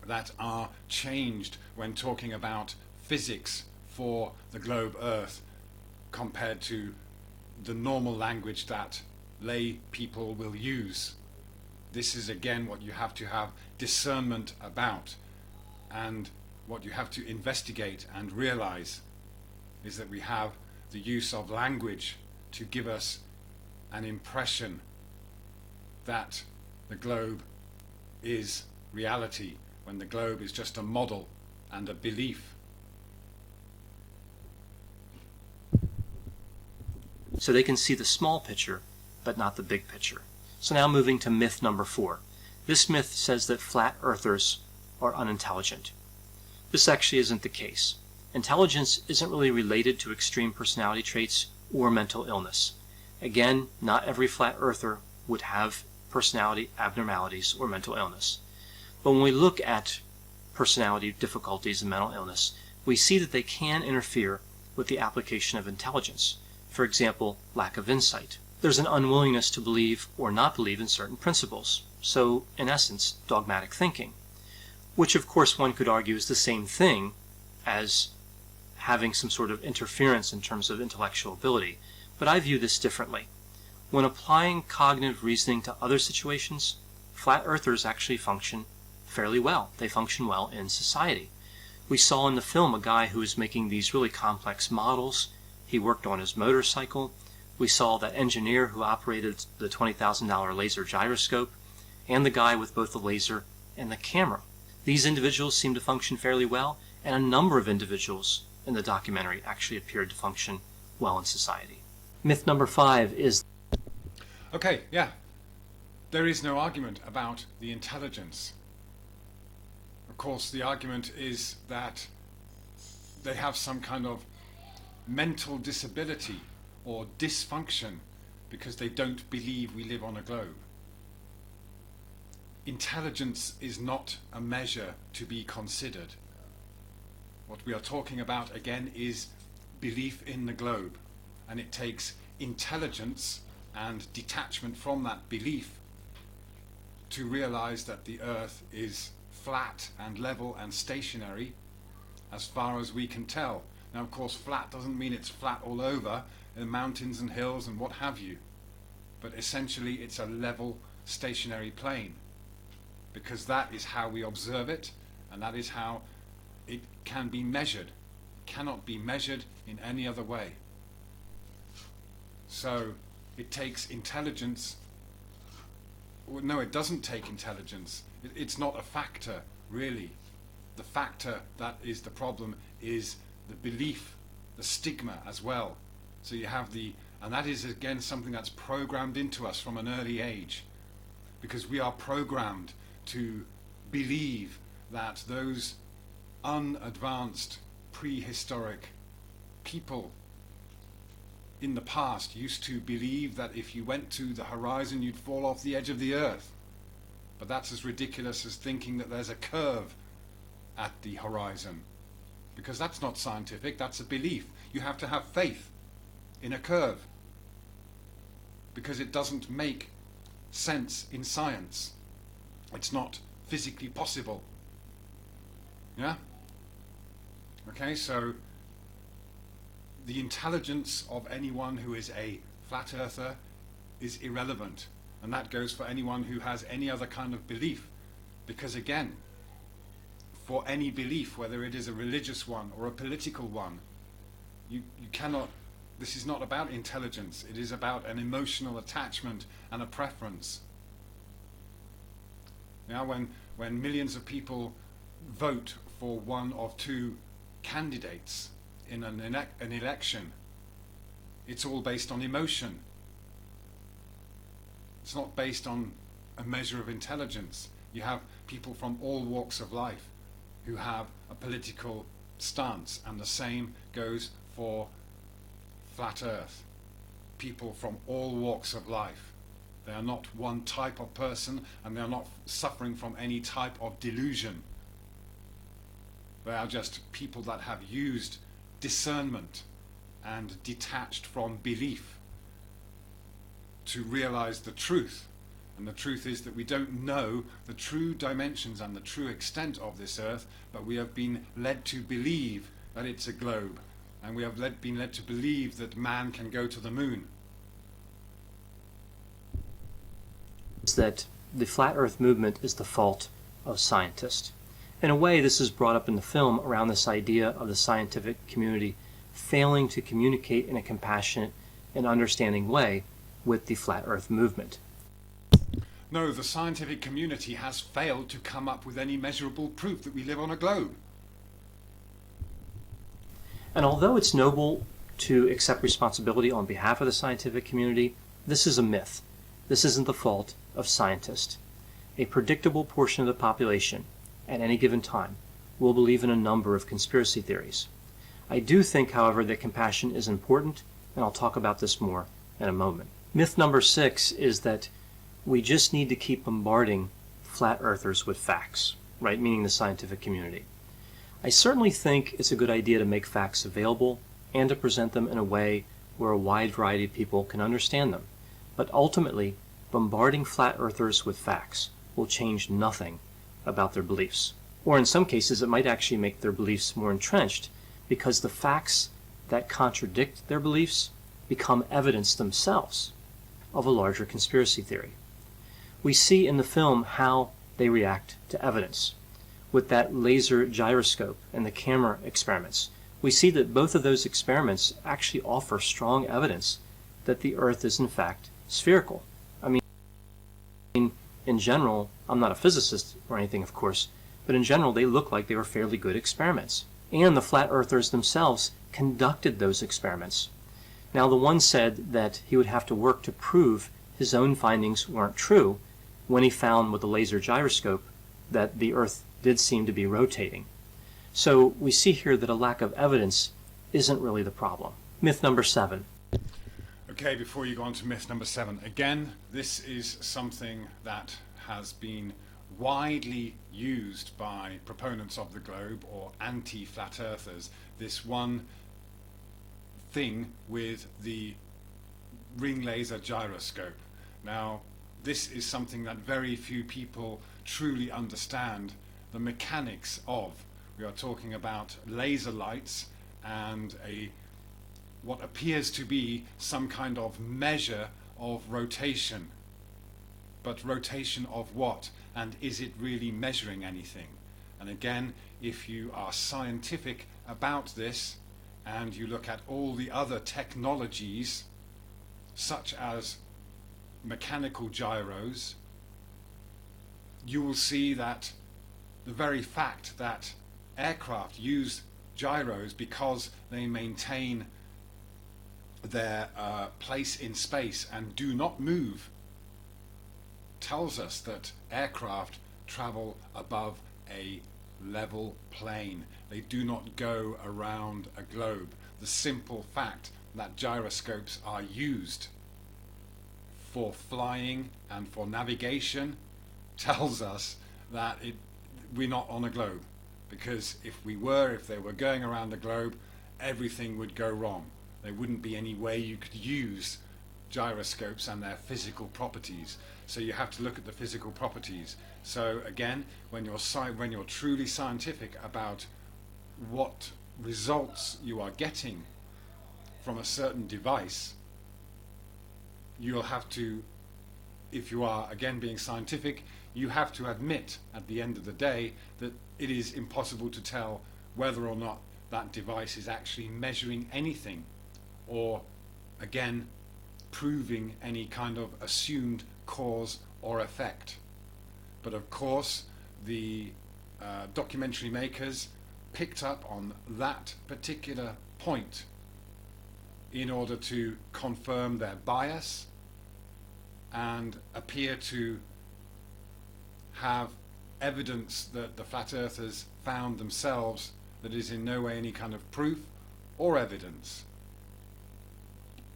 that are changed when talking about physics for the globe Earth compared to the normal language that lay people will use. This is again what you have to have discernment about, and what you have to investigate and realize is that we have the use of language to give us an impression that the globe is reality, when the globe is just a model and a belief. So they can see the small picture, but not the big picture. So now moving to myth number 4. This myth says that flat earthers are unintelligent. This actually isn't the case. Intelligence isn't really related to extreme personality traits or mental illness. Again, not every flat earther would have personality abnormalities or mental illness. But when we look at personality difficulties and mental illness, we see that they can interfere with the application of intelligence. For example, lack of insight. There's an unwillingness to believe or not believe in certain principles. So, in essence, dogmatic thinking. Which, of course, one could argue is the same thing as having some sort of interference in terms of intellectual ability. But I view this differently. When applying cognitive reasoning to other situations, flat earthers actually function fairly well. They function well in society. We saw in the film a guy who was making these really complex models. He worked on his motorcycle. We saw that engineer who operated the $20,000 laser gyroscope, and the guy with both the laser and the camera. These individuals seemed to function fairly well, and a number of individuals in the documentary actually appeared to function well in society. Myth number 5 is... Okay, yeah. There is no argument about the intelligence. Of course, the argument is that they have some kind of mental disability or dysfunction because they don't believe we live on a globe. Intelligence is not a measure to be considered. What we are talking about again is belief in the globe, and it takes intelligence and detachment from that belief to realize that the Earth is flat and level and stationary as far as we can tell. Now, of course, flat doesn't mean it's flat all over in mountains and hills and what have you, but essentially it's a level stationary plane, because that is how we observe it, and that is how it can be measured. It cannot be measured in any other way. So it takes intelligence. Well, no, it doesn't take intelligence. It's not a factor, really. The factor that is the problem is the belief, the stigma as well. So you have and that is again something that's programmed into us from an early age, because we are programmed to believe that those unadvanced prehistoric people in the past used to believe that if you went to the horizon you'd fall off the edge of the earth. But that's as ridiculous as thinking that there's a curve at the horizon, because that's not scientific, that's a belief. You have to have faith in a curve, because it doesn't make sense in science. It's not physically possible. Yeah? Okay, so the intelligence of anyone who is a flat earther is irrelevant, and that goes for anyone who has any other kind of belief, because again, for any belief, whether it is a religious one or a political one, you cannot, this is not about intelligence, it is about an emotional attachment and a preference. Now when millions of people vote for one of two candidates in an election, it's all based on emotion. It's not based on a measure of intelligence. You have people from all walks of life who have a political stance, and the same goes for flat earth. People from all walks of life. They are not one type of person, and they are not suffering from any type of delusion. They are just people that have used discernment and detached from belief to realize the truth. And the truth is that we don't know the true dimensions and the true extent of this earth, but we have been led to believe that it's a globe, and we have been led to believe that man can go to the moon. Is that the flat earth movement is the fault of scientists. In a way, this is brought up in the film around this idea of the scientific community failing to communicate in a compassionate and understanding way with the flat earth movement. No, the scientific community has failed to come up with any measurable proof that we live on a globe. And although it's noble to accept responsibility on behalf of the scientific community, this is a myth. This isn't the fault of scientists. A predictable portion of the population at any given time will believe in a number of conspiracy theories. I do think, however, that compassion is important, and I'll talk about this more in a moment. Myth number 6 is that we just need to keep bombarding flat earthers with facts, right? Meaning the scientific community. I certainly think it's a good idea to make facts available and to present them in a way where a wide variety of people can understand them. But ultimately, bombarding flat earthers with facts will change nothing about their beliefs. Or in some cases, it might actually make their beliefs more entrenched, because the facts that contradict their beliefs become evidence themselves of a larger conspiracy theory. We see in the film how they react to evidence. With that laser gyroscope and the camera experiments, we see that both of those experiments actually offer strong evidence that the Earth is in fact spherical. I mean, in general, I'm not a physicist or anything, of course, but in general they look like they were fairly good experiments. And the flat earthers themselves conducted those experiments. Now, the one said that he would have to work to prove his own findings weren't true when he found with the laser gyroscope that the Earth did seem to be rotating. So we see here that a lack of evidence isn't really the problem. Myth number 7. Okay, before you go on to myth number 7, again, this is something that has been widely used by proponents of the globe or anti-flat earthers. This one thing with the ring laser gyroscope. Now, this is something that very few people truly understand the mechanics of. We are talking about laser lights and what appears to be some kind of measure of rotation. But rotation of what? And is it really measuring anything? And again, if you are scientific about this and you look at all the other technologies, such as mechanical gyros, you will see that the very fact that aircraft use gyros because they maintain their place in space and do not move tells us that aircraft travel above a level plane. They do not go around a globe. The simple fact that gyroscopes are used for flying and for navigation tells us that we're not on a globe, because if they were going around the globe, everything would go wrong. There wouldn't be any way you could use gyroscopes and their physical properties. So you have to look at the physical properties. So again, when you're truly scientific about what results you are getting from a certain device, you'll have to, if you are again being scientific, you have to admit at the end of the day that it is impossible to tell whether or not that device is actually measuring anything, or again proving any kind of assumed cause or effect. But of course the documentary makers picked up on that particular point in order to confirm their bias and appear to have evidence that the flat earthers found themselves that is in no way any kind of proof or evidence.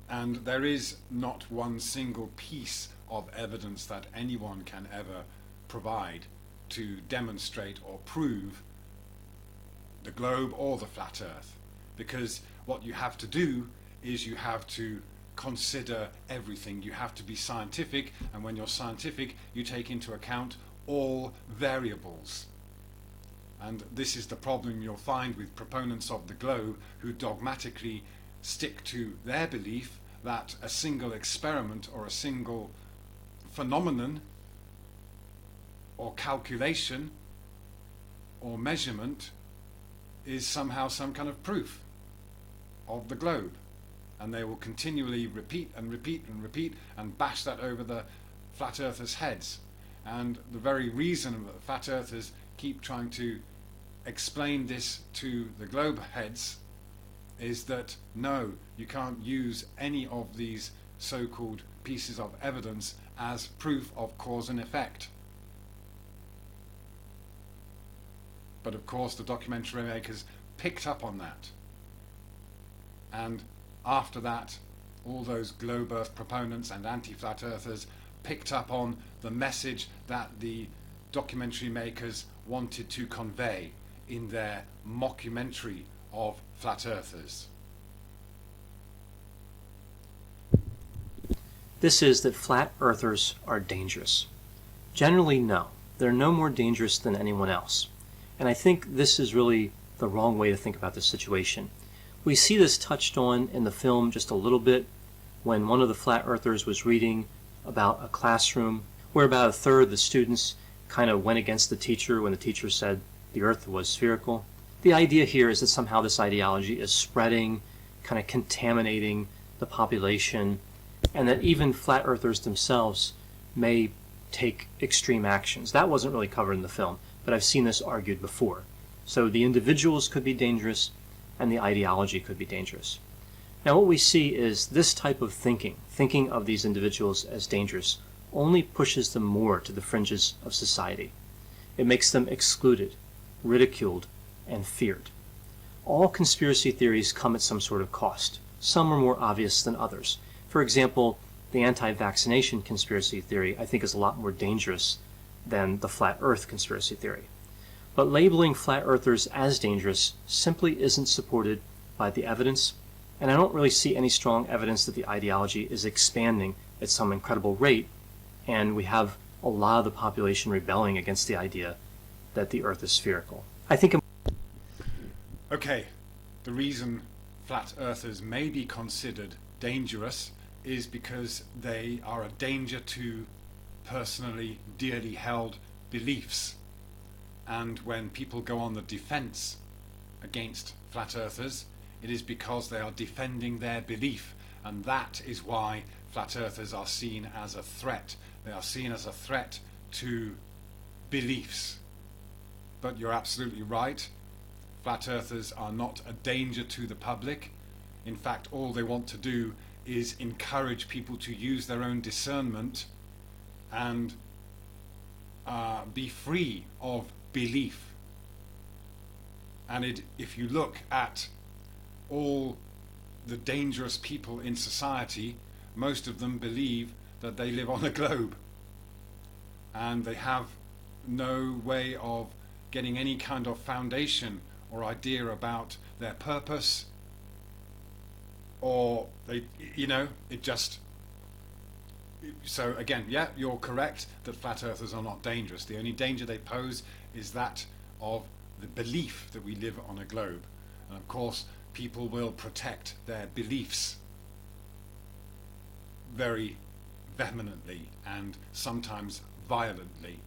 And there is not one single piece of evidence that anyone can ever provide to demonstrate or prove the globe or the flat earth, because what you have to do is you have to consider everything. You have to be scientific, and when you're scientific you take into account all variables. And this is the problem you'll find with proponents of the globe, who dogmatically stick to their belief that a single experiment or a single phenomenon or calculation or measurement is somehow some kind of proof of the globe, and they will continually repeat and repeat and repeat and bash that over the flat earthers' heads. And the very reason that the flat earthers keep trying to explain this to the globe heads is that no, you can't use any of these so-called pieces of evidence as proof of cause and effect. But of course the documentary makers picked up on that, and after that all those globe earth proponents and anti-flat earthers picked up on the message that the documentary makers wanted to convey in their mockumentary of flat earthers. This is that flat earthers are dangerous. Generally, no. They're no more dangerous than anyone else. And I think this is really the wrong way to think about this situation. We see this touched on in the film just a little bit when one of the flat earthers was reading about a classroom where about a third of the students kind of went against the teacher when the teacher said the earth was spherical. The idea here is that somehow this ideology is spreading, kind of contaminating the population, and that even flat earthers themselves may take extreme actions. That wasn't really covered in the film, but I've seen this argued before. So the individuals could be dangerous, and the ideology could be dangerous. Now what we see is this type of thinking of these individuals as dangerous, only pushes them more to the fringes of society. It makes them excluded, ridiculed, and feared. All conspiracy theories come at some sort of cost. Some are more obvious than others. For example, the anti-vaccination conspiracy theory I think is a lot more dangerous than the flat earth conspiracy theory. But labeling flat earthers as dangerous simply isn't supported by the evidence, and I don't really see any strong evidence that the ideology is expanding at some incredible rate, and we have a lot of the population rebelling against the idea that the earth is spherical. I think Okay, the reason flat earthers may be considered dangerous is because they are a danger to personally dearly held beliefs. And when people go on the defense against flat earthers, it is because they are defending their belief, and that is why flat earthers are seen as a threat. They are seen as a threat to beliefs. But you're absolutely right. Flat earthers are not a danger to the public. In fact, all they want to do is encourage people to use their own discernment and be free of belief And if you look at all the dangerous people in society, most of them believe that they live on a globe, and they have no way of getting any kind of foundation or idea about their purpose, or so again, yeah, you're correct that flat earthers are not dangerous. The only danger they pose is that of the belief that we live on a globe. And of course, people will protect their beliefs very vehemently and sometimes violently.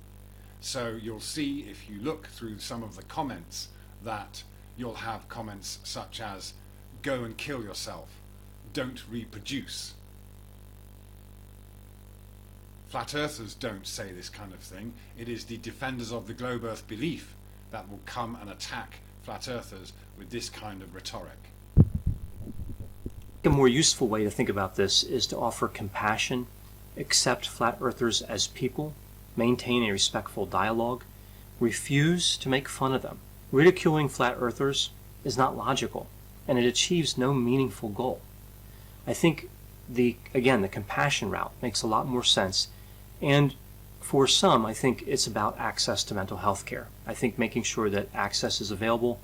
So you'll see, if you look through some of the comments, that you'll have comments such as, "Go and kill yourself, don't reproduce." Flat earthers don't say this kind of thing. It is the defenders of the globe earth belief that will come and attack flat earthers with this kind of rhetoric. A more useful way to think about this is to offer compassion, accept flat earthers as people, maintain a respectful dialogue, refuse to make fun of them. Ridiculing flat earthers is not logical, and it achieves no meaningful goal. I think the compassion route makes a lot more sense, and for some, I think it's about access to mental health care. I think making sure that access is available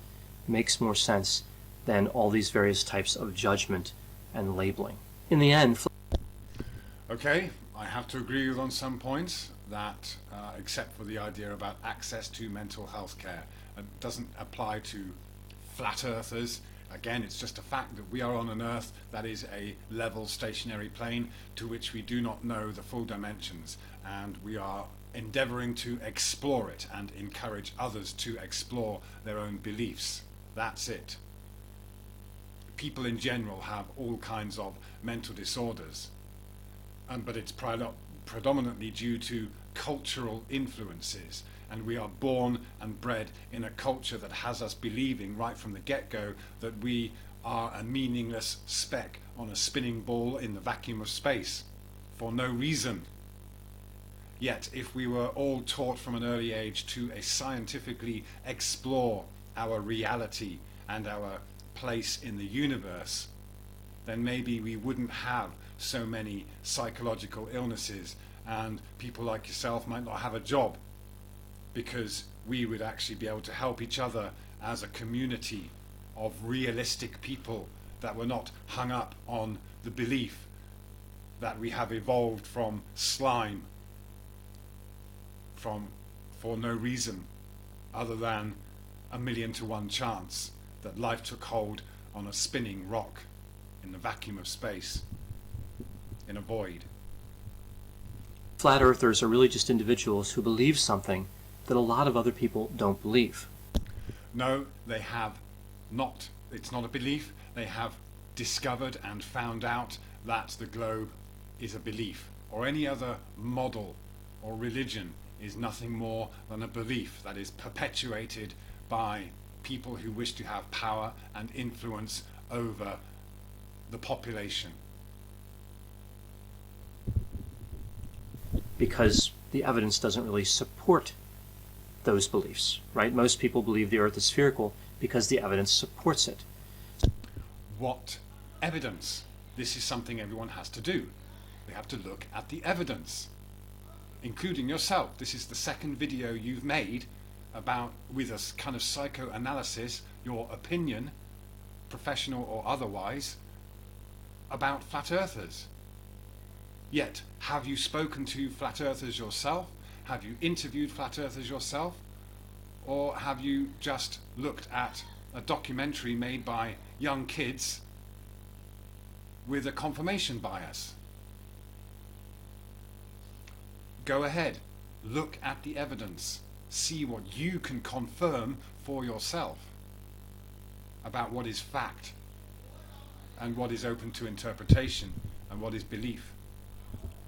makes more sense than all these various types of judgment and labeling. In the end, Okay, I have to agree with on some points that, except for the idea about access to mental health care, it doesn't apply to flat earthers. Again, it's just a fact that we are on an earth that is a level stationary plane to which we do not know the full dimensions, and we are endeavoring to explore it and encourage others to explore their own beliefs. That's it. People in general have all kinds of mental disorders, but it's predominantly due to cultural influences, and we are born and bred in a culture that has us believing right from the get-go that we are a meaningless speck on a spinning ball in the vacuum of space for no reason. Yet if we were all taught from an early age to scientifically explore our reality and our place in the universe, then maybe we wouldn't have so many psychological illnesses, and people like yourself might not have a job, because we would actually be able to help each other as a community of realistic people that were not hung up on the belief that we have evolved from slime for no reason other than 1,000,000 to 1 chance that life took hold on a spinning rock in the vacuum of space, in a void. flat earthers are really just individuals who believe something that a lot of other people don't believe. No, they have not. It's not a belief. They have discovered and found out that the globe is a belief, or any other model or religion is nothing more than a belief that is perpetuated by people who wish to have power and influence over the population. Because the evidence doesn't really support those beliefs, right? Most people believe the earth is spherical because the evidence supports it. What evidence? This is something everyone has to do. They have to look at the evidence, including yourself. This is the second video you've made about, with a kind of psychoanalysis, your opinion, professional or otherwise, about flat earthers. Yet, have you spoken to flat earthers yourself? Have you interviewed flat earthers yourself? Or have you just looked at a documentary made by young kids with a confirmation bias? Go ahead, look at the evidence, see what you can confirm for yourself about what is fact and what is open to interpretation and what is belief.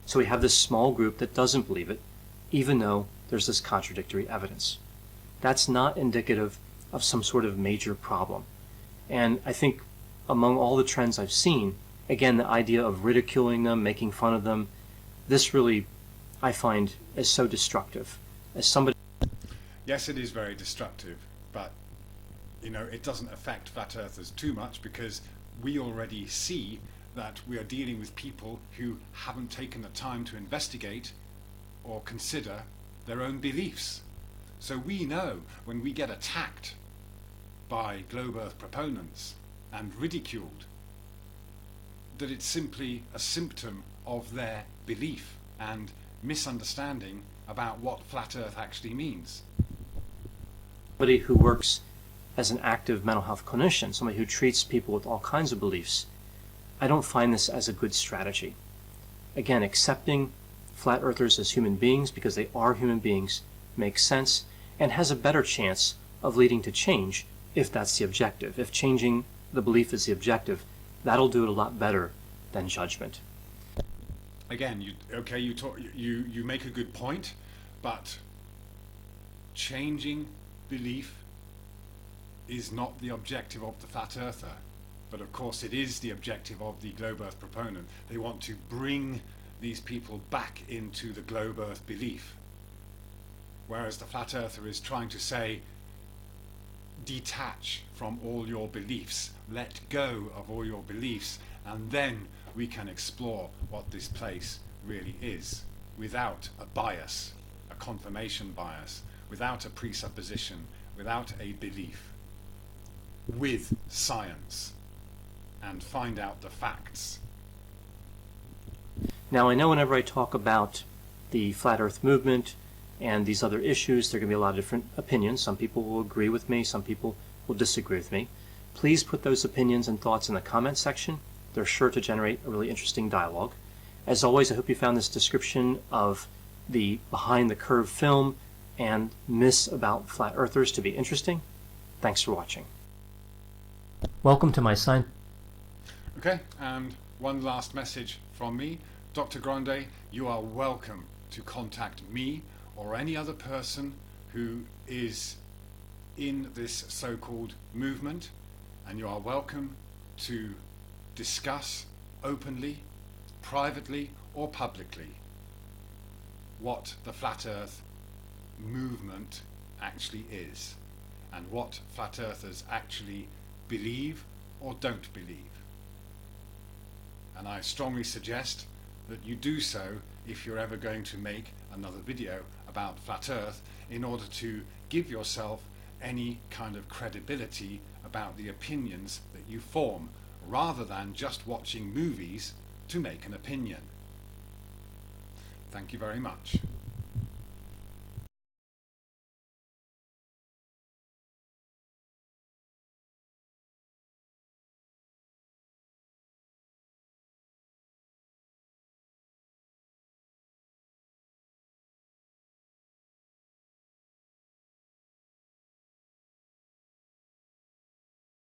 So we have this small group that doesn't believe it, even though there's this contradictory evidence. That's not indicative of some sort of major problem. And I think among all the trends I've seen, again, the idea of ridiculing them, making fun of them, this really, I find, is so destructive. As somebody... Yes, it is very destructive, but it doesn't affect flat earthers too much, because we already see that we are dealing with people who haven't taken the time to investigate or consider their own beliefs. So we know when we get attacked by globe earth proponents and ridiculed, that it's simply a symptom of their belief and misunderstanding about what flat earth actually means. Somebody who works as an active mental health clinician, somebody who treats people with all kinds of beliefs, I don't find this as a good strategy. Again, accepting flat earthers as human beings, because they are human beings, makes sense and has a better chance of leading to change if that's the objective. If changing the belief is the objective, that'll do it a lot better than judgment. Again, you make a good point, but changing belief is not the objective of the flat earther. But of course it is the objective of the globe earth proponent. They want to bring these people back into the globe earth belief. Whereas the flat earther is trying to say, detach from all your beliefs, let go of all your beliefs, and then we can explore what this place really is, without a bias, a confirmation bias, without a presupposition, without a belief, with science, and find out the facts. Now, I know whenever I talk about the flat earth movement and these other issues, there are going to be a lot of different opinions. Some people will agree with me, some people will disagree with me. Please put those opinions and thoughts in the comment section. They're sure to generate a really interesting dialogue. As always, I hope you found this description of the Behind the Curve film and myths about flat earthers to be interesting. Thanks for watching. Welcome to my sign. Okay, and one last message from me. Dr. Grande, you are welcome to contact me or any other person who is in this so-called movement, and you are welcome to discuss openly, privately or publicly what the flat earth movement actually is and what flat earthers actually believe or don't believe. And I strongly suggest that you do so if you're ever going to make another video about flat earth, in order to give yourself any kind of credibility about the opinions that you form, rather than just watching movies to make an opinion. Thank you very much.